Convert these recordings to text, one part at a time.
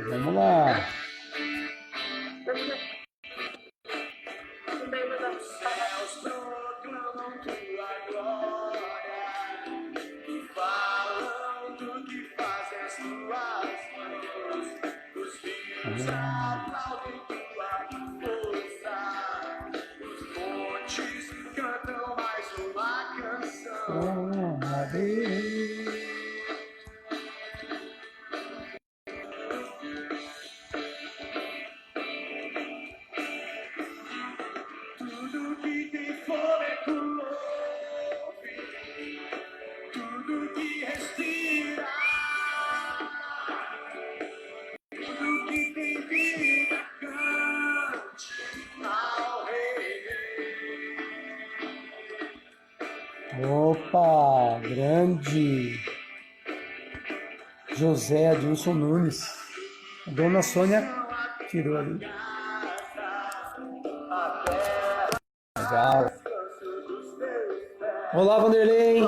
Vamos lá. Opa, grande José Adilson Nunes. A dona Sônia tirou ali. Legal. Olá, Vanderlei.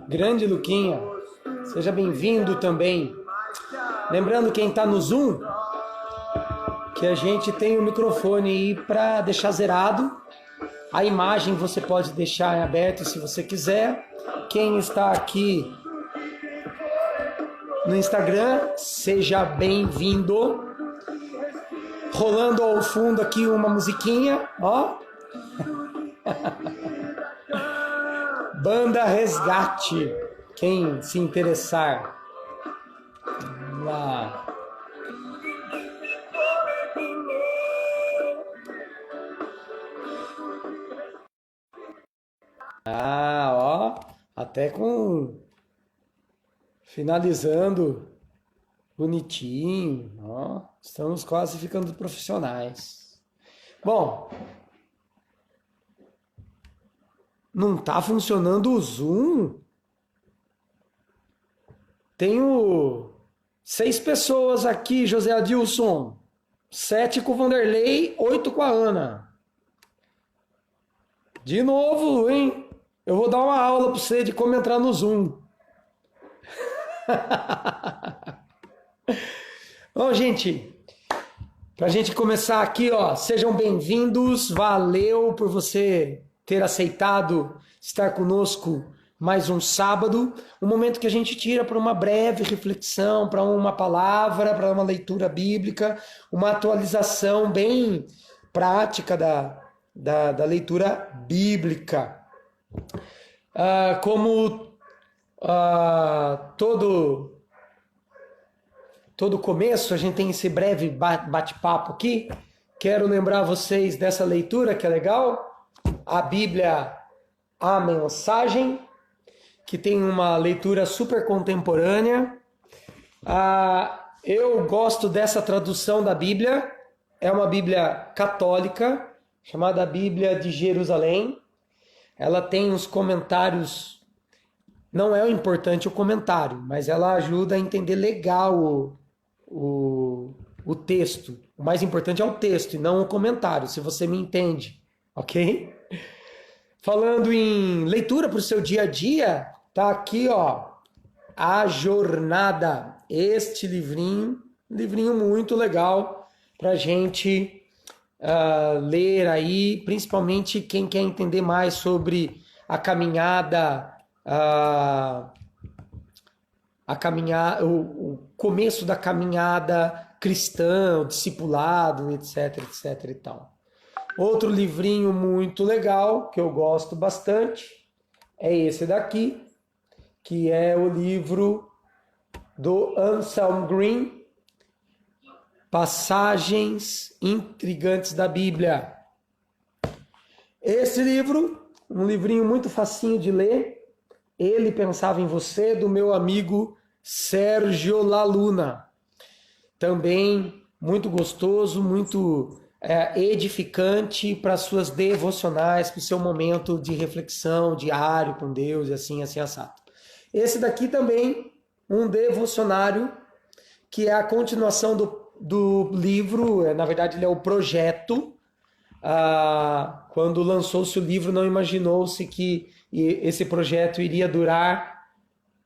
Grande Luquinha. Seja bem-vindo também. Lembrando quem está no Zoom, que a gente tem o microfone aí para deixar zerado. A imagem você pode deixar em aberto se você quiser. Quem está aqui no Instagram, seja bem-vindo. Rolando ao fundo aqui uma musiquinha, ó. Banda Resgate. Quem se interessar. Vamos lá. Ah, ó, até com finalizando bonitinho, ó, estamos quase ficando profissionais. Bom, não tá funcionando o Zoom? Tenho 6 pessoas aqui, José Adilson, 7 com o Vanderlei, 8 com a Ana. De novo, hein? Eu vou dar uma aula para você de como entrar no Zoom. Bom, gente, para a gente começar aqui, ó, sejam bem-vindos. Valeu por você ter aceitado estar conosco mais um sábado. Um momento que a gente tira para uma breve reflexão, para uma palavra, para uma leitura bíblica, uma atualização bem prática da leitura bíblica. Como todo começo, a gente tem esse breve bate-papo aqui. Quero lembrar vocês dessa leitura que é legal. A Bíblia, a Mensagem, que tem uma leitura super contemporânea. Eu gosto dessa tradução da Bíblia. É uma Bíblia católica, chamada Bíblia de Jerusalém. Ela tem os comentários, não é o importante o comentário, mas ela ajuda a entender legal o texto. O mais importante é o texto e não o comentário, se você me entende, ok? Falando em leitura para o seu dia a dia, tá aqui, ó, A Jornada, este livrinho muito legal para a gente ler aí, principalmente quem quer entender mais sobre a caminhada, o começo da caminhada cristã, o discipulado, etc, etc e tal. Outro livrinho muito legal, que eu gosto bastante, é esse daqui, que é o livro do Anselm Green, Passagens Intrigantes da Bíblia. Esse livro, um livrinho muito facinho de ler, Ele Pensava em Você, do meu amigo Sérgio Laluna. Também muito gostoso, muito edificante para suas devocionais, para o seu momento de reflexão diário com Deus e assim assado. Esse daqui também, um devocionário, que é a continuação do livro, na verdade ele é o projeto quando lançou-se o livro, não imaginou-se que esse projeto iria durar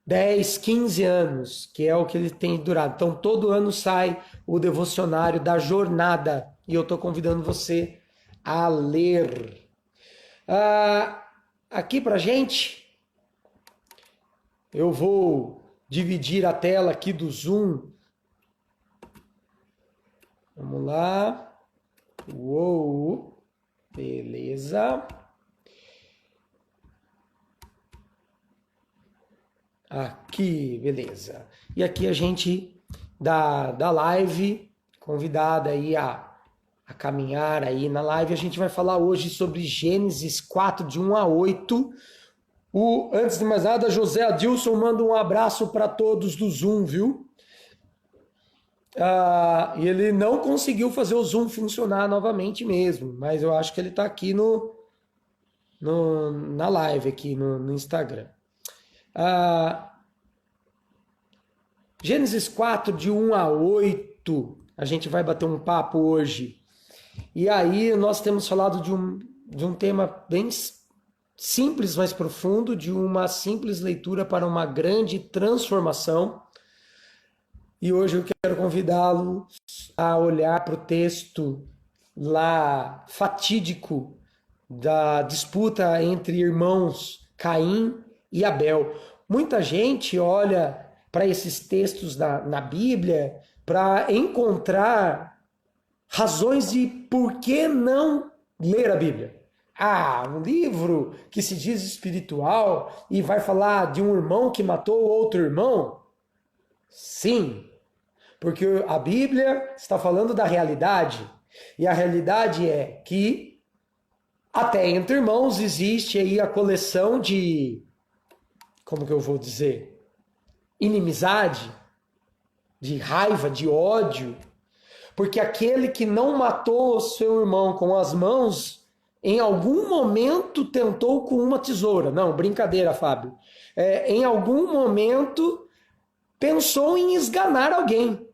10, 15 anos, que é o que ele tem durado. Então, todo ano sai o devocionário da jornada, e eu estou convidando você a ler. Aqui pra gente, eu vou dividir a tela aqui do Zoom. Vamos lá. Uou, beleza. Aqui, beleza. E aqui a gente da live, convidada aí a caminhar aí na live, a gente vai falar hoje sobre Gênesis 4, de 1 a 8. Antes de mais nada, José Adilson manda um abraço para todos do Zoom, viu? E ele não conseguiu fazer o Zoom funcionar novamente mesmo, mas eu acho que ele está aqui na live, aqui no Instagram. Gênesis 4, de 1 a 8, a gente vai bater um papo hoje. E aí nós temos falado de um tema bem simples, mas profundo, de uma simples leitura para uma grande transformação. E hoje eu quero convidá-los a olhar para o texto lá fatídico da disputa entre irmãos Caim e Abel. Muita gente olha para esses textos na Bíblia para encontrar razões de por que não ler a Bíblia. Um livro que se diz espiritual e vai falar de um irmão que matou outro irmão? Sim, porque a Bíblia está falando da realidade. E a realidade é que até entre irmãos existe aí a coleção de, como que eu vou dizer, inimizade, de raiva, de ódio. Porque aquele que não matou o seu irmão com as mãos, em algum momento tentou com uma tesoura. Não, brincadeira, Fábio. Em algum momento pensou em esganar alguém.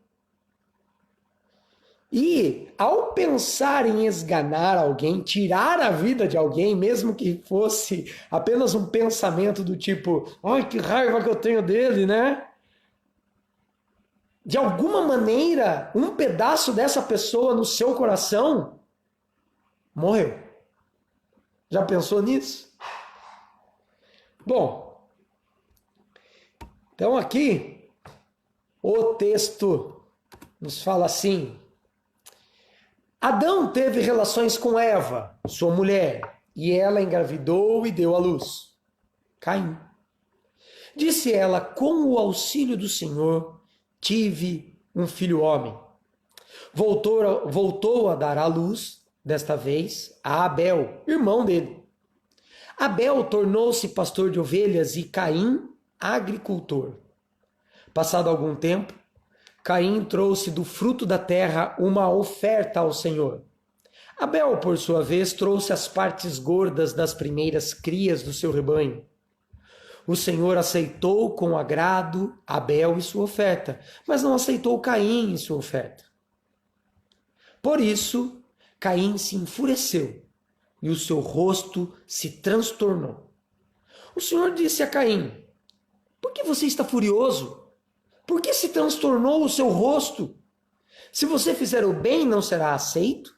E ao pensar em esganar alguém, tirar a vida de alguém, mesmo que fosse apenas um pensamento do tipo, ai, que raiva que eu tenho dele, né? De alguma maneira, um pedaço dessa pessoa no seu coração morreu. Já pensou nisso? Bom, então aqui o texto nos fala assim: Adão teve relações com Eva, sua mulher, e ela engravidou e deu à luz Caim. Disse ela: com o auxílio do Senhor tive um filho homem. Voltou a dar à luz, desta vez, a Abel, irmão dele. Abel tornou-se pastor de ovelhas e Caim, agricultor. Passado algum tempo, Caim trouxe do fruto da terra uma oferta ao Senhor. Abel, por sua vez, trouxe as partes gordas das primeiras crias do seu rebanho. O Senhor aceitou com agrado Abel e sua oferta, mas não aceitou Caim e sua oferta. Por isso, Caim se enfureceu e o seu rosto se transtornou. O Senhor disse a Caim: por que você está furioso? Por que se transtornou o seu rosto? Se você fizer o bem, não será aceito?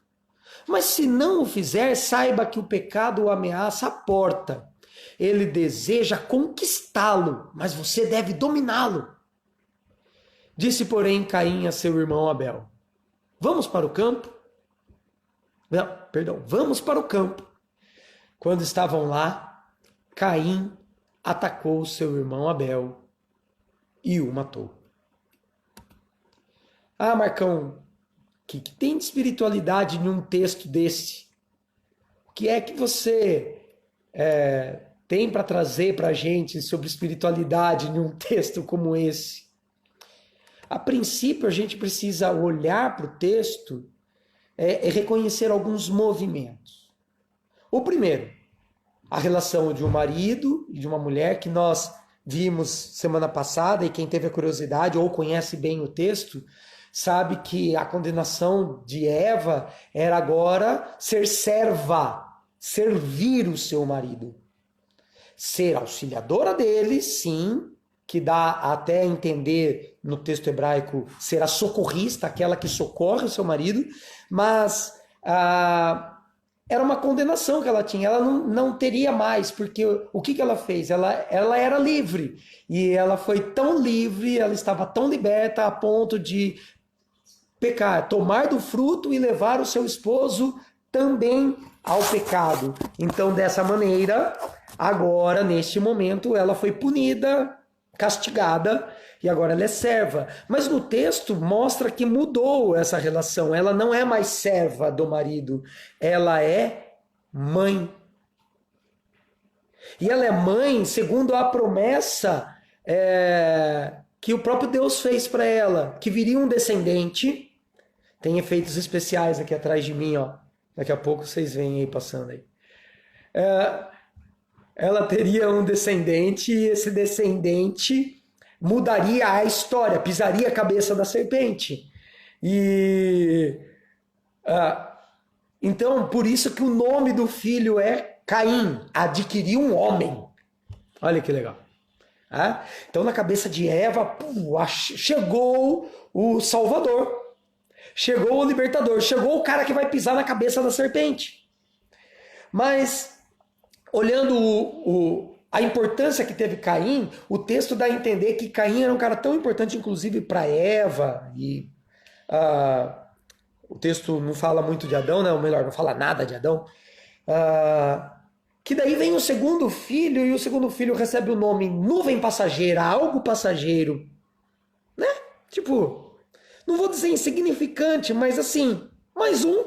Mas se não o fizer, saiba que o pecado o ameaça à porta. Ele deseja conquistá-lo, mas você deve dominá-lo. Disse, porém, Caim a seu irmão Abel: vamos para o campo? Vamos para o campo. Quando estavam lá, Caim atacou seu irmão Abel e o matou. Marcão, o que tem de espiritualidade em um texto desse? O que é que você tem para trazer para a gente sobre espiritualidade em um texto como esse? A princípio, a gente precisa olhar para o texto e reconhecer alguns movimentos. O primeiro, a relação de um marido e de uma mulher, que nós vimos semana passada, e quem teve a curiosidade ou conhece bem o texto, sabe que a condenação de Eva era agora ser serva, servir o seu marido. Ser auxiliadora dele, sim, que dá até a entender no texto hebraico ser a socorrista, aquela que socorre o seu marido, mas era uma condenação que ela tinha, ela não teria mais, porque o que ela fez? Ela era livre, e ela foi tão livre, ela estava tão liberta a ponto de pecar, tomar do fruto e levar o seu esposo também ao pecado. Então, dessa maneira, agora, neste momento, ela foi punida, castigada, e agora ela é serva. Mas no texto mostra que mudou essa relação. Ela não é mais serva do marido, ela é mãe. E ela é mãe segundo a promessa que o próprio Deus fez para ela, que viria um descendente. Tem efeitos especiais aqui atrás de mim, ó. Daqui a pouco vocês veem aí passando aí. Ela teria um descendente e esse descendente mudaria a história, pisaria a cabeça da serpente. Então, por isso que o nome do filho é Caim, adquiriu um homem. Olha que legal. Então, na cabeça de Eva, chegou o Salvador. Chegou o libertador, chegou o cara que vai pisar na cabeça da serpente. Mas, olhando a importância que teve Caim, o texto dá a entender que Caim era um cara tão importante, inclusive, para Eva. E o texto não fala muito de Adão, né? Ou melhor, não fala nada de Adão. Que daí vem o segundo filho, e o segundo filho recebe o nome nuvem passageira, algo passageiro. Né? Tipo... Não vou dizer insignificante, mas assim, mais um.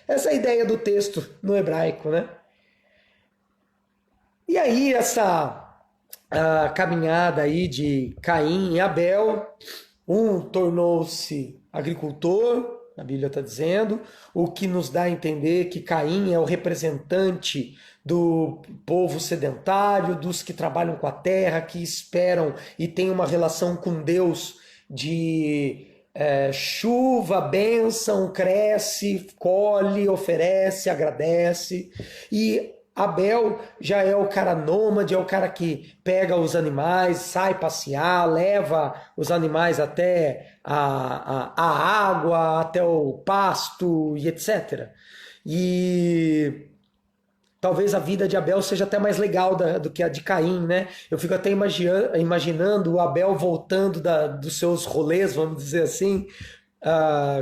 Essa é a ideia do texto no hebraico, né? E aí essa caminhada aí de Caim e Abel, um tornou-se agricultor, a Bíblia está dizendo, o que nos dá a entender que Caim é o representante do povo sedentário, dos que trabalham com a terra, que esperam e têm uma relação com Deus de chuva, bênção, cresce, colhe, oferece, agradece. E Abel já é o cara nômade, é o cara que pega os animais, sai passear, leva os animais até a água, até o pasto e etc. E talvez a vida de Abel seja até mais legal do que a de Caim, né? Eu fico até imaginando o Abel voltando dos seus rolês, vamos dizer assim,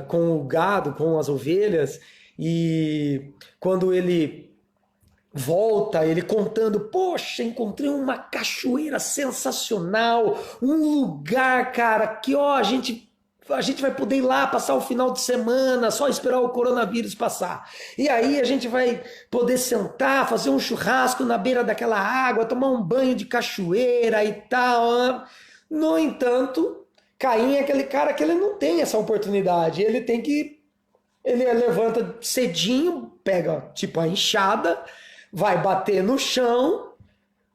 com o gado, com as ovelhas, e quando ele volta, ele contando, poxa, encontrei uma cachoeira sensacional, um lugar, cara, que ó, a gente vai poder ir lá passar o final de semana, só esperar o coronavírus passar. E aí a gente vai poder sentar, fazer um churrasco na beira daquela água, tomar um banho de cachoeira e tal. No entanto, Caim é aquele cara que ele não tem essa oportunidade. Ele levanta cedinho, pega tipo a enxada, vai bater no chão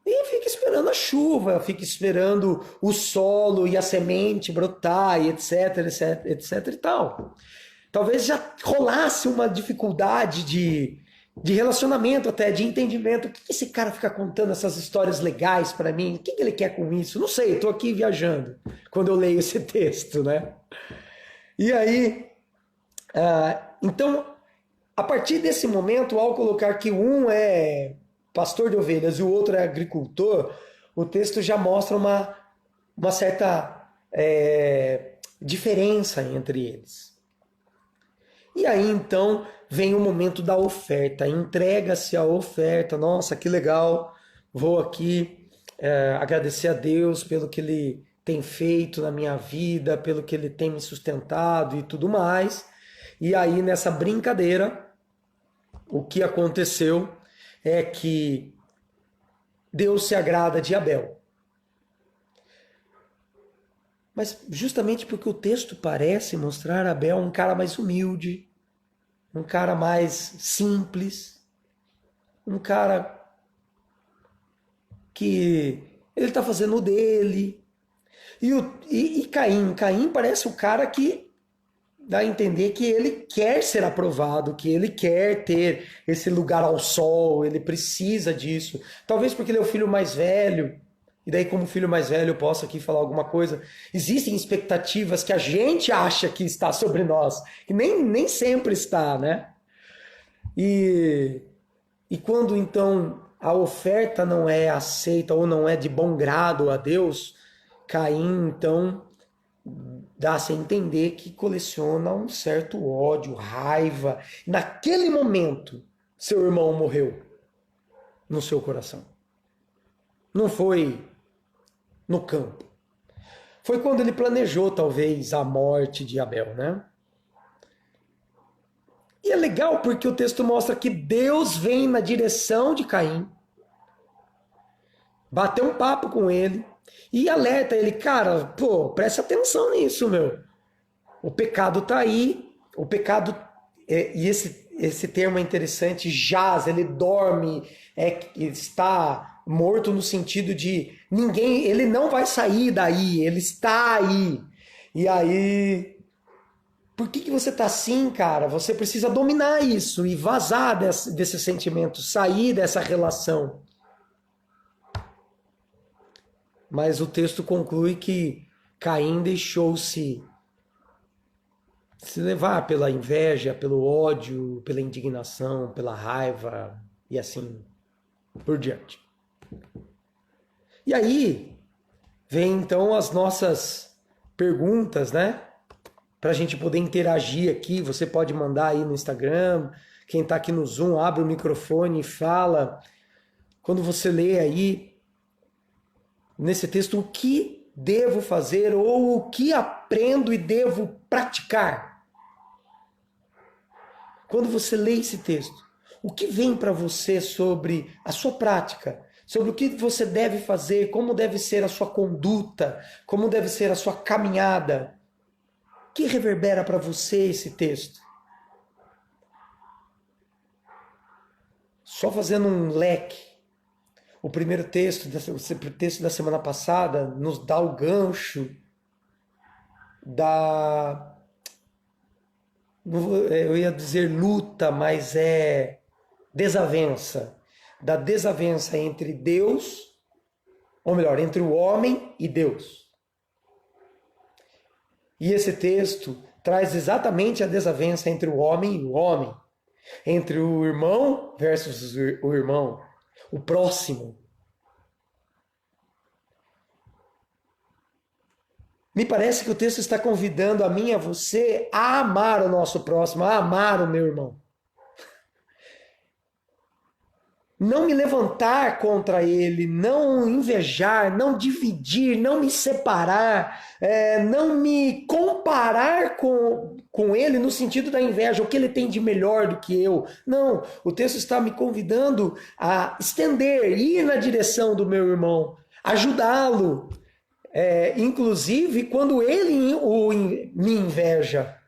e fica esperando a chuva, fica esperando o solo e a semente brotar e etc, etc, etc e tal. Talvez já rolasse uma dificuldade de relacionamento até, de entendimento. O que esse cara fica contando essas histórias legais para mim? O que ele quer com isso? Não sei, estou aqui viajando quando eu leio esse texto, né? E aí, então, a partir desse momento, ao colocar que um é pastor de ovelhas e o outro é agricultor, o texto já mostra uma certa diferença entre eles. E aí, então, vem o momento da oferta, entrega-se a oferta. Nossa, que legal, vou aqui agradecer a Deus pelo que Ele tem feito na minha vida, pelo que Ele tem me sustentado e tudo mais. E aí, nessa brincadeira, o que aconteceu é que Deus se agrada de Abel. Mas justamente porque o texto parece mostrar Abel um cara mais humilde, um cara mais simples, um cara que ele está fazendo o dele. E Caim? Caim parece o cara que dá a entender que ele quer ser aprovado, que ele quer ter esse lugar ao sol, ele precisa disso. Talvez porque ele é o filho mais velho, e daí como filho mais velho eu posso aqui falar alguma coisa. Existem expectativas que a gente acha que está sobre nós, que nem sempre está, né? E, e quando então a oferta não é aceita ou não é de bom grado a Deus, Caim então dá-se a entender que coleciona um certo ódio, raiva. Naquele momento, seu irmão morreu no seu coração. Não foi no campo. Foi quando ele planejou, talvez, a morte de Abel, né? E é legal porque o texto mostra que Deus vem na direção de Caim, bateu um papo com ele e alerta ele, cara, pô, presta atenção nisso, meu. O pecado tá aí, o pecado, e esse termo é interessante, jaz, ele dorme, está morto no sentido de ninguém, ele não vai sair daí, ele está aí. E aí, por que você tá assim, cara? Você precisa dominar isso e vazar desse sentimento, sair dessa relação. Mas o texto conclui que Caim deixou-se se levar pela inveja, pelo ódio, pela indignação, pela raiva e assim por diante. E aí vem então as nossas perguntas, né? Para a gente poder interagir aqui. Você pode mandar aí no Instagram. Quem está aqui no Zoom, abre o microfone e fala. Quando você lê aí nesse texto, o que devo fazer ou o que aprendo e devo praticar? Quando você lê esse texto, o que vem para você sobre a sua prática? Sobre o que você deve fazer, como deve ser a sua conduta, como deve ser a sua caminhada? O que reverbera para você esse texto? Só fazendo um leque. O primeiro texto, o texto da semana passada, nos dá o gancho da... Eu ia dizer luta, mas é desavença. Da desavença entre Deus, ou melhor, entre o homem e Deus. E esse texto traz exatamente a desavença entre o homem e o homem. Entre o irmão versus o irmão. O próximo. Me parece que o texto está convidando a mim e a você a amar o nosso próximo, a amar o meu irmão. Não me levantar contra ele, não invejar, não dividir, não me separar, não me comparar com ele no sentido da inveja, o que ele tem de melhor do que eu. Não, o texto está me convidando a estender, ir na direção do meu irmão, ajudá-lo, inclusive quando ele me inveja.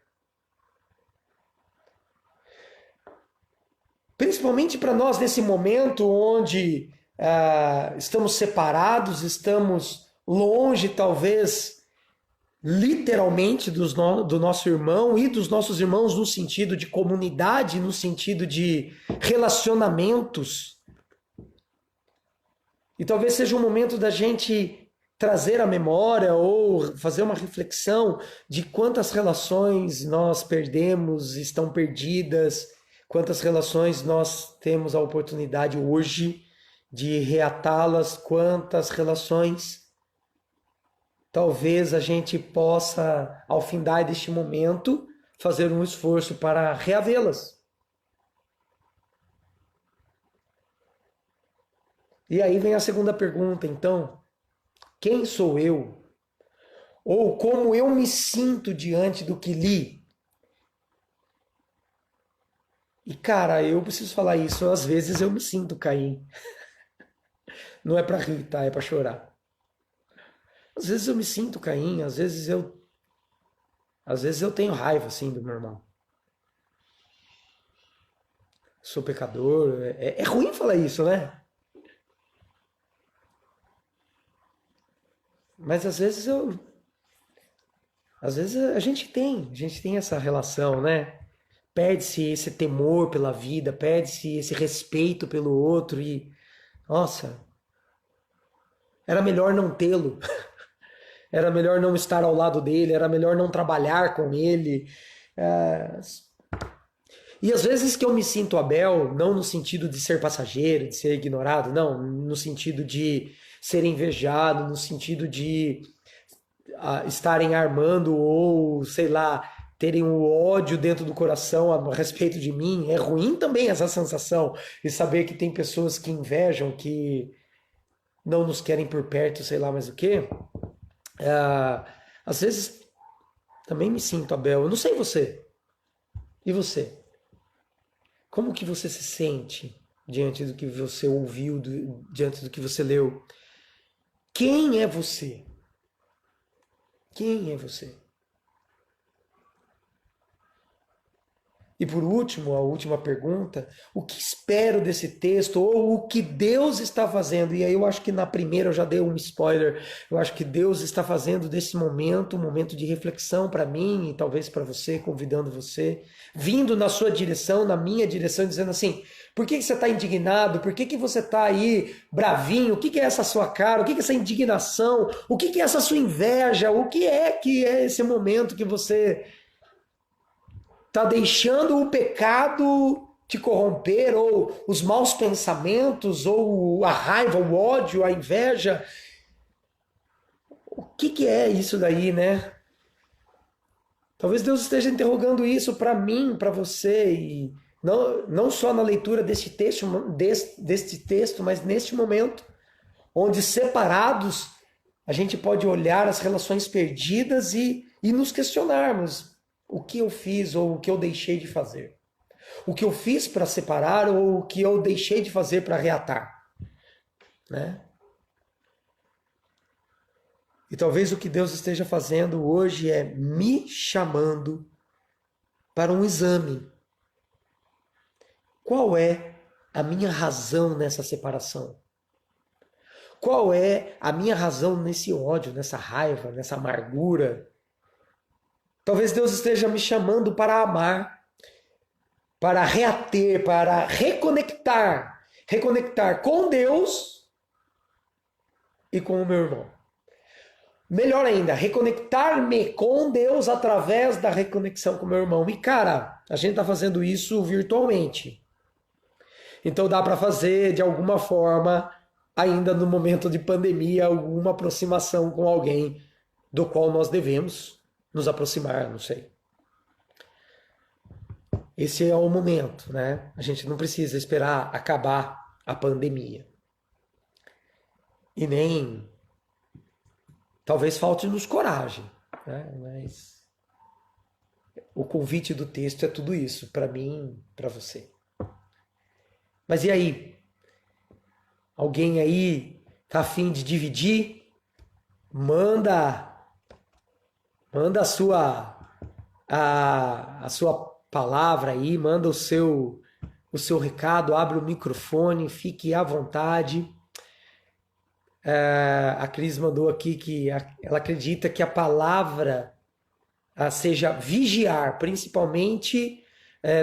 Principalmente para nós nesse momento onde estamos separados, estamos longe, talvez, literalmente do nosso irmão e dos nossos irmãos no sentido de comunidade, no sentido de relacionamentos. E talvez seja um momento da gente trazer à memória ou fazer uma reflexão de quantas relações nós perdemos, estão perdidas, quantas relações nós temos a oportunidade hoje de reatá-las, quantas relações talvez a gente possa, ao findar deste momento, fazer um esforço para reavê-las. E aí vem a segunda pergunta, então, quem sou eu? Ou como eu me sinto diante do que li? E cara, eu preciso falar isso, às vezes eu me sinto Caim. Não é para rir, tá? É para chorar. Às vezes eu me sinto Caim, às vezes eu tenho raiva assim do meu irmão. Sou pecador, é ruim falar isso, né? Mas às vezes a gente tem essa relação, né? Perde-se esse temor pela vida, perde-se esse respeito pelo outro e, nossa, era melhor não tê-lo, era melhor não estar ao lado dele, era melhor não trabalhar com ele. É, e às vezes que eu me sinto Abel, não no sentido de ser passageiro, de ser ignorado, não, no sentido de ser invejado, no sentido de estarem armando ou, sei lá, terem o ódio dentro do coração a respeito de mim. É ruim também essa sensação de saber que tem pessoas que invejam, que não nos querem por perto, sei lá mais o quê. Às vezes também me sinto Abel. Eu não sei você. E você? Como que você se sente diante do que você ouviu, diante do que você leu? Quem é você? Quem é você? E por último, a última pergunta, o que espero desse texto ou o que Deus está fazendo? E aí eu acho que na primeira eu já dei um spoiler. Eu acho que Deus está fazendo desse momento um momento de reflexão para mim e talvez para você, convidando você, vindo na sua direção, na minha direção, dizendo assim: por que você está indignado? Por que você está aí bravinho? O que é essa sua cara? O que é essa indignação? O que é essa sua inveja? O que é esse momento que você está deixando o pecado te corromper, ou os maus pensamentos, ou a raiva, o ódio, a inveja? O que é isso daí, né? Talvez Deus esteja interrogando isso para mim, para você, e não só na leitura deste texto, mas neste momento, onde separados a gente pode olhar as relações perdidas e nos questionarmos o que eu fiz ou o que eu deixei de fazer. O que eu fiz para separar ou o que eu deixei de fazer para reatar. Né? E talvez o que Deus esteja fazendo hoje é me chamando para um exame. Qual é a minha razão nessa separação? Qual é a minha razão nesse ódio, nessa raiva, nessa amargura? Talvez Deus esteja me chamando para amar, para reater, para reconectar com Deus e com o meu irmão. Melhor ainda, reconectar-me com Deus através da reconexão com o meu irmão. E cara, a gente está fazendo isso virtualmente. Então dá para fazer de alguma forma, ainda no momento de pandemia, alguma aproximação com alguém do qual nós devemos nos aproximar, não sei. Esse é o momento, né? A gente não precisa esperar acabar a pandemia. E nem talvez falte-nos coragem, né? Mas o convite do texto é tudo isso, para mim, para você. Mas e aí? Alguém aí tá a fim de dividir? Manda a sua palavra aí, manda o seu recado, abre o microfone, fique à vontade. A Cris mandou aqui que ela acredita que a palavra seja vigiar, principalmente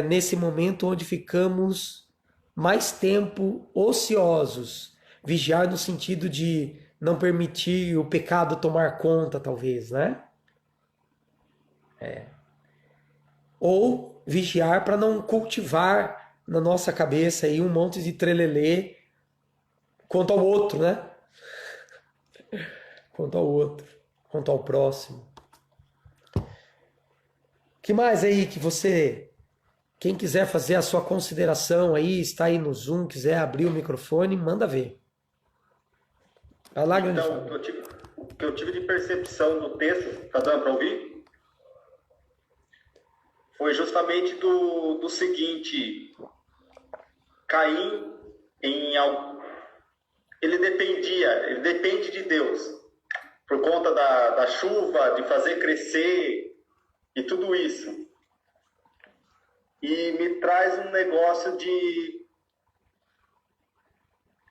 nesse momento onde ficamos mais tempo ociosos. Vigiar no sentido de não permitir o pecado tomar conta, talvez, né? Ou vigiar para não cultivar na nossa cabeça aí um monte de trelelê quanto ao outro, né? Quanto ao outro, quanto ao próximo. Que mais aí que você, quem quiser fazer a sua consideração aí, está aí no Zoom, quiser abrir o microfone, manda ver. Vai lá, grande Então, o que eu tive de percepção do texto, tá dando para ouvir? Foi justamente do seguinte: Caim, ele depende de Deus, por conta da chuva, de fazer crescer e tudo isso. E me traz um negócio de: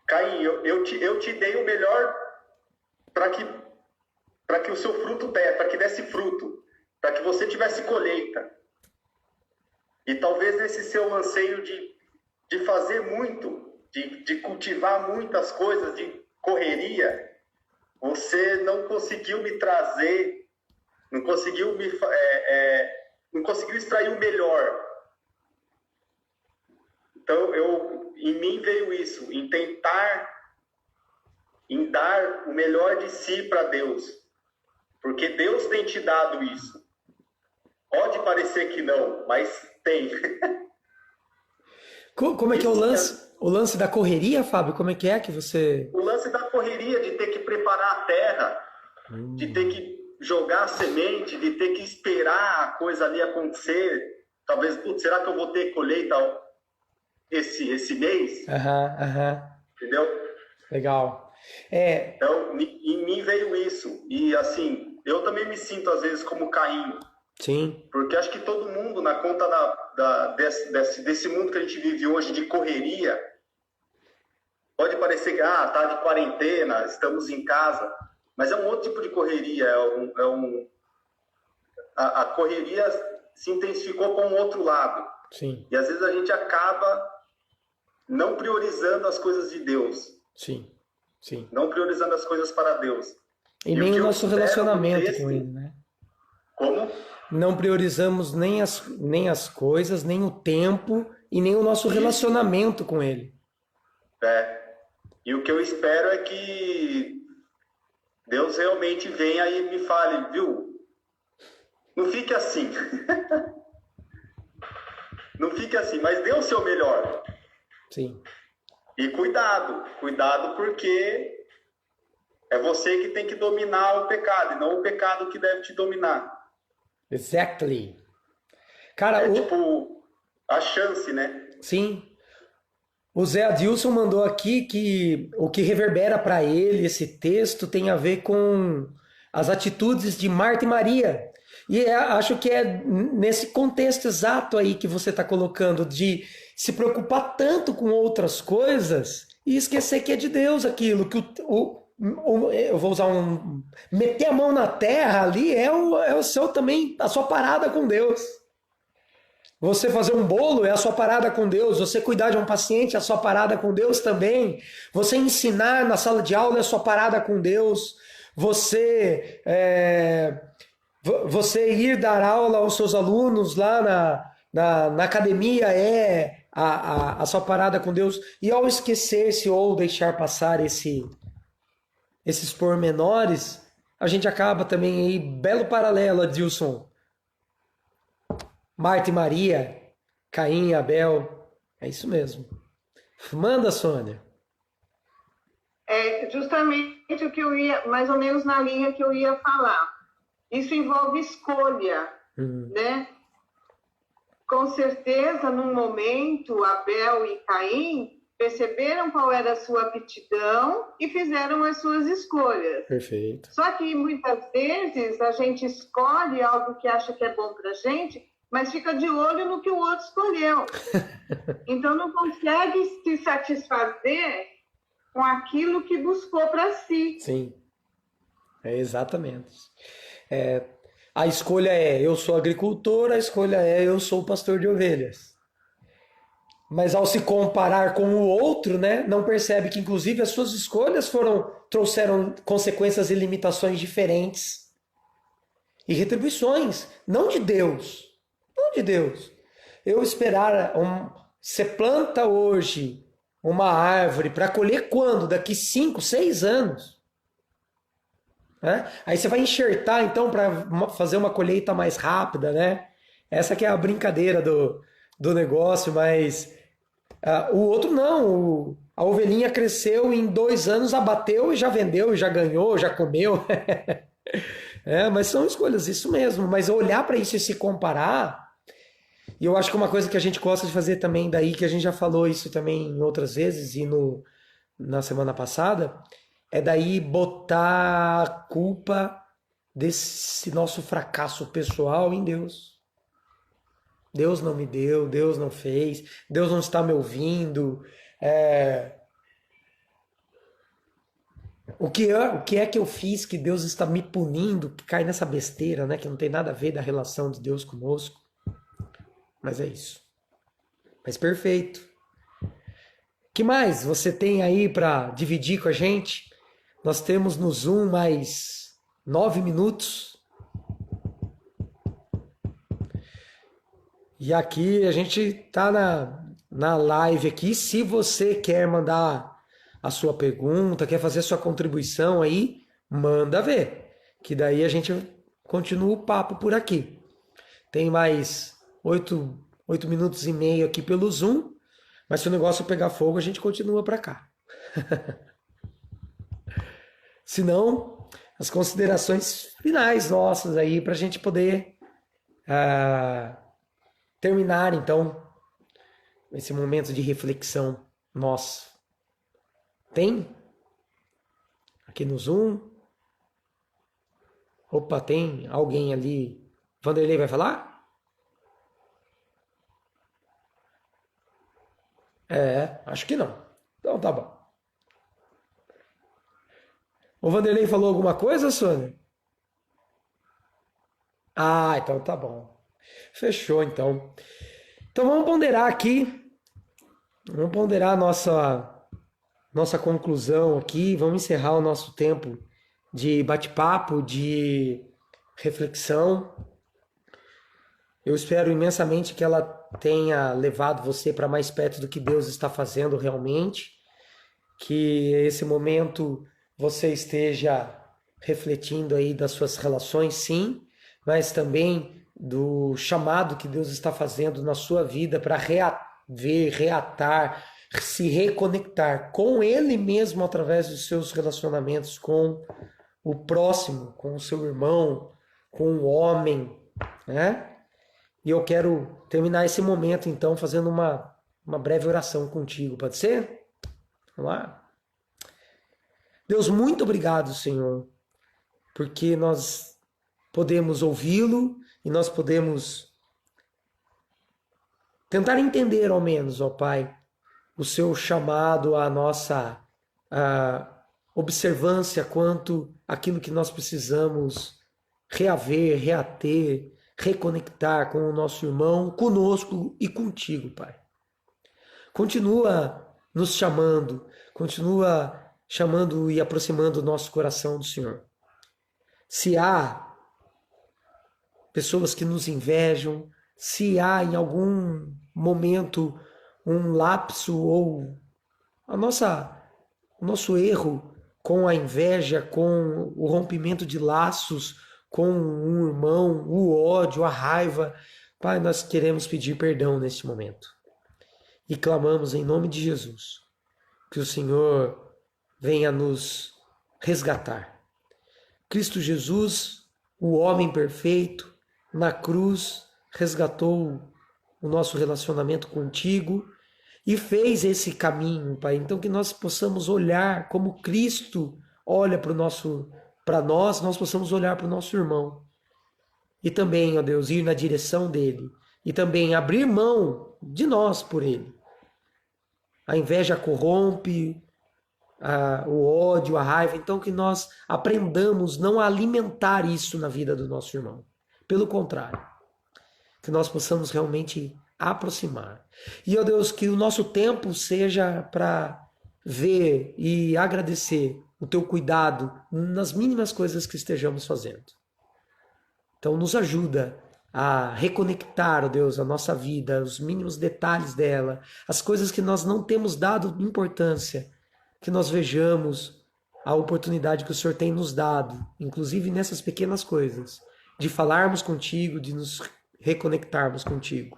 Caim, eu te dei o melhor para que para que o seu fruto para que desse fruto, para que você tivesse colheita. E talvez nesse seu anseio de fazer muito, de cultivar muitas coisas, de correria, você não conseguiu me trazer, não conseguiu não conseguiu extrair o melhor. Então, em mim veio isso, em dar o melhor de si para Deus. Porque Deus tem te dado isso. Pode parecer que não, mas tem. Como é que é o lance da correria, Fábio? Como é que você... O lance da correria, de ter que preparar a terra, de ter que jogar a semente, de ter que esperar a coisa ali acontecer. Talvez, putz, será que eu vou ter colheita esse mês? Entendeu? Legal. Então, em mim veio isso. E assim, eu também me sinto às vezes como Caim. Sim. Porque acho que todo mundo, na conta desse mundo que a gente vive hoje de correria, pode parecer que tá de quarentena, estamos em casa, mas é um outro tipo de correria. A correria se intensificou para um outro lado. Sim. E às vezes a gente acaba não priorizando as coisas de Deus. Sim. Sim. Não priorizando as coisas para Deus. E nem o nosso relacionamento com Ele, né? Como? Não priorizamos nem as coisas, nem o tempo e nem o nosso relacionamento com Ele. E o que eu espero é que Deus realmente venha e me fale, viu? Não fique assim. Não fique assim, mas dê o seu melhor. Sim. E cuidado porque é você que tem que dominar o pecado, e não o pecado que deve te dominar. Exactly. Cara, tipo a chance, né? Sim. O Zé Adilson mandou aqui que o que reverbera para ele esse texto tem a ver com as atitudes de Marta e Maria. E acho que é nesse contexto exato aí que você está colocando, de se preocupar tanto com outras coisas e esquecer que é de Deus aquilo, que eu vou usar meter a mão na terra ali é o seu também, a sua parada com Deus. Você fazer um bolo é a sua parada com Deus. Você cuidar de um paciente é a sua parada com Deus também. Você ensinar na sala de aula é a sua parada com Deus. Você ir dar aula aos seus alunos lá na academia é a sua parada com Deus. E ao esquecer-se ou deixar passar esses pormenores, a gente acaba também aí, belo paralelo, Adilson. Marta e Maria, Caim e Abel, é isso mesmo. Manda, Sônia. É justamente o que eu ia, mais ou menos na linha que eu ia falar. Isso envolve escolha, né? Com certeza, num momento, Abel e Caim perceberam qual era a sua aptidão e fizeram as suas escolhas. Perfeito. Só que muitas vezes a gente escolhe algo que acha que é bom pra gente, mas fica de olho no que o outro escolheu. Então não consegue se satisfazer com aquilo que buscou para si. Sim, exatamente. A escolha é eu sou agricultor, a escolha é eu sou pastor de ovelhas. Mas ao se comparar com o outro, né, não percebe que inclusive as suas escolhas trouxeram consequências e limitações diferentes. E retribuições, não de Deus. Não de Deus. Eu esperar, você planta hoje uma árvore para colher quando? Daqui 5, 6 anos. Né? Aí você vai enxertar então para fazer uma colheita mais rápida, né? Essa que é a brincadeira do negócio, mas o outro não. A ovelhinha cresceu em 2 anos, abateu e já vendeu, já ganhou, já comeu. Mas são escolhas, isso mesmo. Mas olhar para isso e se comparar, e eu acho que uma coisa que a gente gosta de fazer também daí, que a gente já falou isso também em outras vezes e na semana passada, é daí botar a culpa desse nosso fracasso pessoal em Deus. Deus não me deu, Deus não fez, Deus não está me ouvindo. O que é que eu fiz que Deus está me punindo, que cai nessa besteira, né? Que não tem nada a ver da relação de Deus conosco. Mas é isso. Mas perfeito. Que mais você tem aí para dividir com a gente? Nós temos no Zoom mais 9 minutos. E aqui a gente tá na live aqui. Se você quer mandar a sua pergunta, quer fazer a sua contribuição aí, manda ver. Que daí a gente continua o papo por aqui. Tem mais 8 minutos e meio aqui pelo Zoom. Mas se o negócio pegar fogo, a gente continua para cá. Se não, as considerações finais nossas aí para a gente poder terminar, então, esse momento de reflexão nosso. Tem? Aqui no Zoom? Opa, tem alguém ali. Vanderlei vai falar? Acho que não. Então tá bom. O Vanderlei falou alguma coisa, Sônia? Então tá bom. Fechou, então. Então vamos ponderar aqui. Vamos ponderar a nossa conclusão aqui. Vamos encerrar o nosso tempo de bate-papo, de reflexão. Eu espero imensamente que ela tenha levado você para mais perto do que Deus está fazendo realmente. Que esse momento você esteja refletindo aí das suas relações, sim, mas também do chamado que Deus está fazendo na sua vida para reaver, reatar, se reconectar com Ele mesmo através dos seus relacionamentos com o próximo, com o seu irmão, com o homem, né? E eu quero terminar esse momento, então, fazendo uma breve oração contigo, pode ser? Vamos lá? Deus, muito obrigado, Senhor, porque nós podemos ouvi-lo e nós podemos tentar entender, ao menos, ó Pai, o seu chamado à nossa observância quanto àquilo que nós precisamos reaver, reater, reconectar com o nosso irmão, conosco e contigo, Pai. Continua nos chamando, continua chamando e aproximando o nosso coração do Senhor. Se há pessoas que nos invejam, se há em algum momento um lapso ou o nosso erro com a inveja, com o rompimento de laços, com um irmão, o ódio, a raiva, Pai, nós queremos pedir perdão neste momento. E clamamos em nome de Jesus, que o Senhor venha nos resgatar. Cristo Jesus, o homem perfeito, na cruz, resgatou o nosso relacionamento contigo e fez esse caminho, Pai. Então que nós possamos olhar como Cristo olha para nós possamos olhar para o nosso irmão. E também, ó Deus, ir na direção dele. E também abrir mão de nós por ele. A inveja corrompe, o ódio, a raiva. Então que nós aprendamos não a alimentar isso na vida do nosso irmão. Pelo contrário, que nós possamos realmente aproximar. E, ó Deus, que o nosso tempo seja para ver e agradecer o teu cuidado nas mínimas coisas que estejamos fazendo. Então nos ajuda a reconectar, ó Deus, a nossa vida, os mínimos detalhes dela, as coisas que nós não temos dado importância, que nós vejamos a oportunidade que o Senhor tem nos dado, inclusive nessas pequenas coisas, de falarmos contigo, de nos reconectarmos contigo,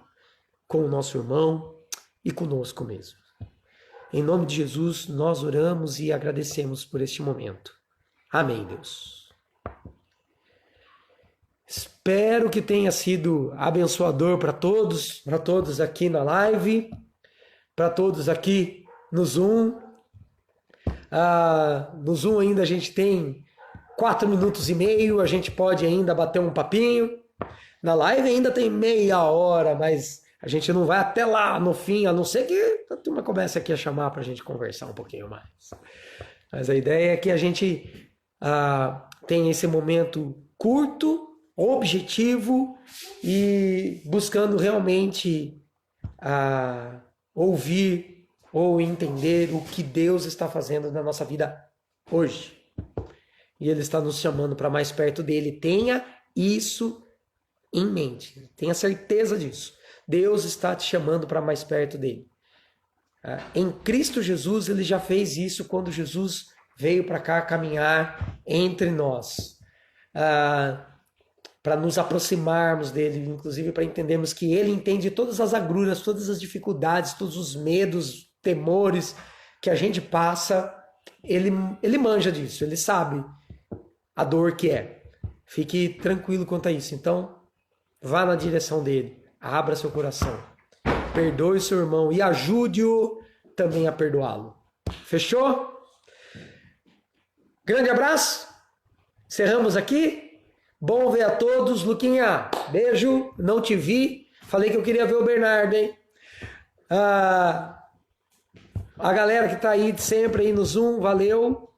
com o nosso irmão e conosco mesmo. Em nome de Jesus, nós oramos e agradecemos por este momento. Amém, Deus. Espero que tenha sido abençoador para todos aqui na live, para todos aqui no Zoom. No Zoom ainda a gente tem 4 minutos e meio, a gente pode ainda bater um papinho. Na live ainda tem meia hora, mas a gente não vai até lá no fim, a não ser que a turma comece aqui a chamar para a gente conversar um pouquinho mais. Mas a ideia é que a gente tenha esse momento curto, objetivo e buscando realmente ouvir ou entender o que Deus está fazendo na nossa vida hoje. E Ele está nos chamando para mais perto dele. Tenha isso em mente. Tenha certeza disso. Deus está te chamando para mais perto dele. Em Cristo Jesus, Ele já fez isso quando Jesus veio para cá caminhar entre nós. Para nos aproximarmos dele, inclusive para entendermos que Ele entende todas as agruras, todas as dificuldades, todos os medos, temores que a gente passa. Ele manja disso, Ele sabe a dor que é. Fique tranquilo quanto a isso. Então, vá na direção dele. Abra seu coração. Perdoe seu irmão e ajude-o também a perdoá-lo. Fechou? Grande abraço. Encerramos aqui. Bom ver a todos. Luquinha, beijo. Não te vi. Falei que eu queria ver o Bernardo, hein? A galera que tá aí sempre aí no Zoom, valeu.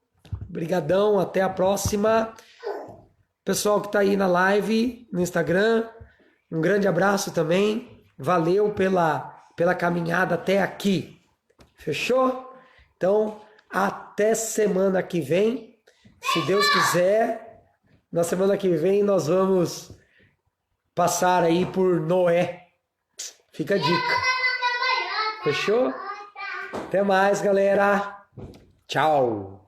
Obrigadão, até a próxima. Pessoal que tá aí na live, no Instagram, um grande abraço também. Valeu pela caminhada até aqui. Fechou? Então, até semana que vem. Se Deus quiser, na semana que vem nós vamos passar aí por Noé. Fica a dica. Fechou? Até mais, galera. Tchau.